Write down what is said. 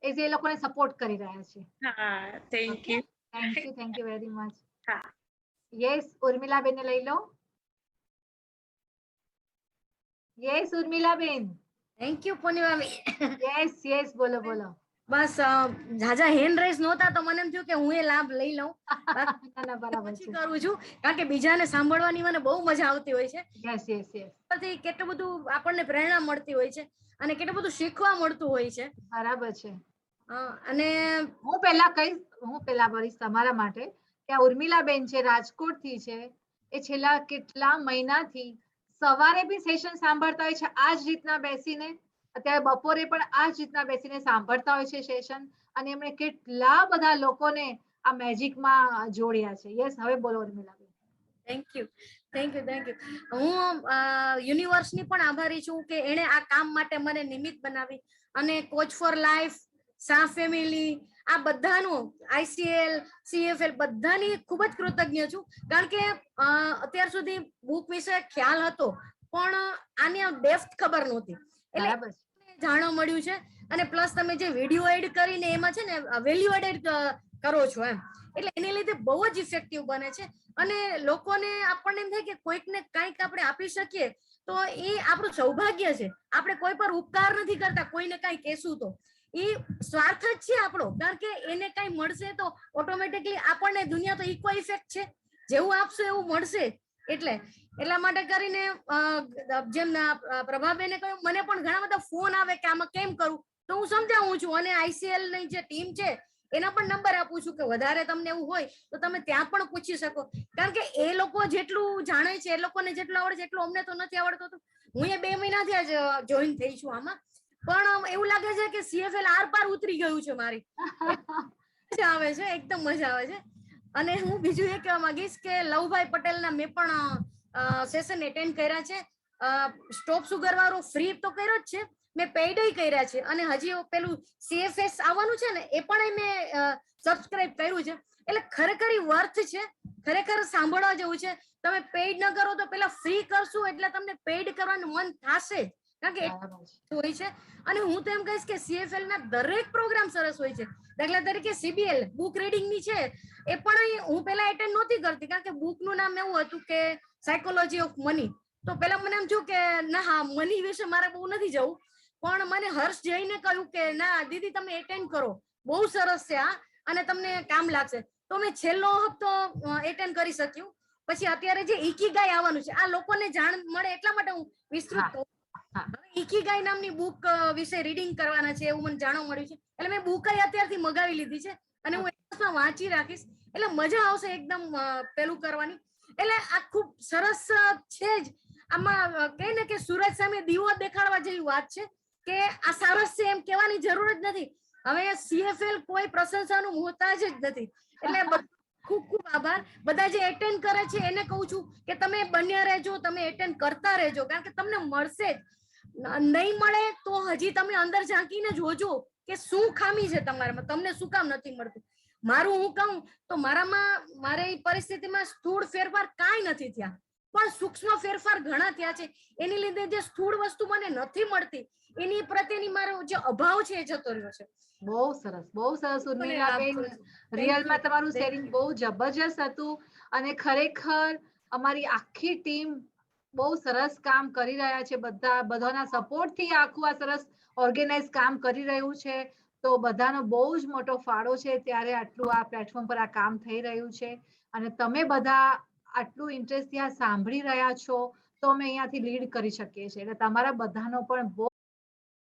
એ જે લોકોને સપોર્ટ કરી રહ્યા છે. હા, thank you. Thank you very much. હા. યસ, ઉર્મિલાબેન લઈ લો. Yes Urmilaben. Thank you Purnimaben. Yes બોલો બોલો. બસ જાજા હેન્ડ રેસ નહોતા તો મને એમ થયું કે હું એ લાભ લઈ લઉં. બરાબર પછી છે. કરું છું કારણ કે બીજાને સાંભળવાની મને બહુ મજા આવતી હોય છે. યસ. પછી કેટલું બધું આપણને પ્રેરણા મળતી હોય છે અને કેટલું બધું શીખવા મળતું હોય છે. બરાબર છે. અને હું પેલા ભરીશ તમારા માટે કે આ ઉર્મિલાબેન છે, રાજકોટ થી છે. એ છેલ્લા કેટલા મહિનાથી સવારે બી સેશન સાંભળતા હોય છે આ જ રીતના બેસીને. અત્યારે બપોરે પણ આ જ રીતના બેસીને સાંભળતા હોય છે સેશન. અને એમણે કેટલા બધા લોકોને આ મેજિકમાં જોડ્યા છે. યસ, હવે બોલો ઉર્મિલાબેન. Thank you. હું યુનિવર્સની પણ આભારી છું કે એને આ કામ માટે મને નિમિત્ત બનાવી અને કોચ ફોર લાઈફ, સા ફેમિલી, આ બધાનું ICL, CFL બધાની ખૂબ જ કૃતજ્ઞ છું કારણ કે અત્યાર સુધી બુક વિશે ખ્યાલ હતો પણ આની ડેપ્થ ખબર નહોતી. એટલે જાણવા મળ્યું છે અને પ્લસ તમે જે વિડીયો એડ કરીને એમાં છે ને વેલ્યુ એડેડ કરો છો એમ, એટલે એને લીધે બહુ જ ઇફેક્ટિવ બને છે. અને લોકોને આપણને એમ થાય કે કોઈકને કંઈક આપણે આપી શકીએ તો એ આપણું સૌભાગ્ય છે. આપણે કોઈ પર ઉપકાર નથી કરતા, કોઈને કાંઈ કહેશું તો એ સ્વાર્થ જ છે આપણો, કારણ કે એને કઈ મળશે તો ઓટોમેટિકલી આપણને દુનિયા તો ઇક્વો ઇફેક્ટ છે, જેવું આપશો એવું મળશે. એટલા માટે કરીને જેમ પ્રભાબેને કહ્યું, મને પણ ઘણા બધા ફોન આવે કે આમાં કેમ કરું, તો હું સમજાવું છું. અને ICL ની જે ટીમ છે એના પણ નંબર આપું છું કે વધારે તમને એવું હોય તો તમે ત્યાં પણ પૂછી શકો, કારણ કે એ લોકો જેટલું જાણે છે, એ લોકોને જેટલું આવડે છે એટલું અમને તો નથી આવડતું. હું એ 2 મહિનાથી જ જોઈન થઈ છું આમાં, પણ એવું લાગે છે કે CFL આર પાર ઉતરી ગયું છે મારી. મજા આવે છે, એકદમ મજા આવે છે. અને હું બીજું એ કહેવા માંગીશ કે લવભાઈ પટેલના મેં પણ સેશન એટેન્ડ કર્યા છે. સ્ટોપ સુગર વાળું ફ્રી તો કર્યો જ છે, મેં પેઇડ કર્યા છે. અને હજી પેલું CFS આવવાનું છે ને એ પણ મેં સબસ્ક્રાઇબ કર્યું છે. એટલે ખરેખર વર્થ છે, ખરેખર સાંભળવા જેવું છે. તમે પેઇડ ન કરો તો પેલા ફ્રી કરશું એટલે તમને પેઇડ કરવાનું મન થશે જ, કારણ કે હોય છે. અને હું તો એમ કહીશ કે CFL ના દરેક પ્રોગ્રામ સરસ હોય છે. દાખલા તરીકે CBL બુક રીડિંગ ની છે, એ પણ હું પેલા એટેન્ડ નહોતી કરતી કારણ કે બુક નું નામ એવું હતું કે સાયકોલોજી ઓફ મની. તો પેલા મને એમ થયું કે ના, હા મની વિશે મારે બહુ નથી જવું, પણ મને હર્ષ જઈને કહ્યું કે ના દીદી તમે એટેન્ડ કરો, બહુ સરસ છે આ અને તમને કામ લાગશે. તો મેં છેલ્લો હપ્તો એટેન્ડ કરી શક્યું. પછી અત્યારે જે ઇકીગાઈ આવવાનું છે, આ લોકોને જાણ મળે એટલા માટે હું વિસ્તૃત કહું. ઇકીગાઈ નામની બુક વિશે રીડિંગ કરવાના છે એવું મને જાણવા મળ્યું છે. એટલે મેં બુક અત્યારથી મગાવી લીધી છે અને હું એમાં વાંચી રાખીશ. એટલે મજા આવશે એકદમ પેલું કરવાની. એટલે આ ખૂબ સરસ છે જ. આમાં કહે ને કે સૂરજ સામે દીવો દેખાડવા જેવી વાત છે કે આ સરસ છે એમ કહેવાની જરૂર જ નથી. હવે CFL કોઈ પ્રશંસાનું મોહતાજ જ નથી. એટલે ખૂબ ખૂબ આભાર. બધા જે એટેન્ડ કરે છે એને કહું છું કે તમે બન્યા રહેજો, તમે એટેન્ડ કરતા રહેજો, કારણ કે તમને મળશે જ. નહીં મળે તો હજી તમે અંદર ઝાંકીને જોજો કે શું ખામી છે તમારામાં, તમને શું કામ નથી મળતું. મારું હું કહું તો મારી પરિસ્થિતિમાં સ્થૂળ ફેરફાર કાંઈ નથી થયા, પણ સૂક્ષ્મ ફેરફાર ઘણા થયા છે. એની લીધે જે સ્થૂળ વસ્તુ મને નથી મળતી એની પ્રત્યેની મારો જે અભાવ છે એ જતો રહ્યો છે. બહુ સરસ ઉર્મિલાબેન. રિયલમાં તમારું શેરિંગ બહુ જબરજસ્ત હતું અને ખરેખર અમારી આખી ટીમ બહુ સરસ કામ કરી રહ્યા છે. બધાના સપોર્ટથી આખું આ સરસ ઓર્ગેનાઇઝ કામ કરી રહ્યું છે. તો બધાનો બહુ જ મોટો ફાળો છે, ત્યારે આટલું આ પ્લેટફોર્મ પર આ કામ થઈ રહ્યું છે. અને તમે બધા આટલું ઇન્ટરેસ્ટથી આ સાંભળી રહ્યા છો તો અમે અહીંયાથી લીડ કરી શકીએ છીએ. એટલે તમારા બધાનો પણ બહુ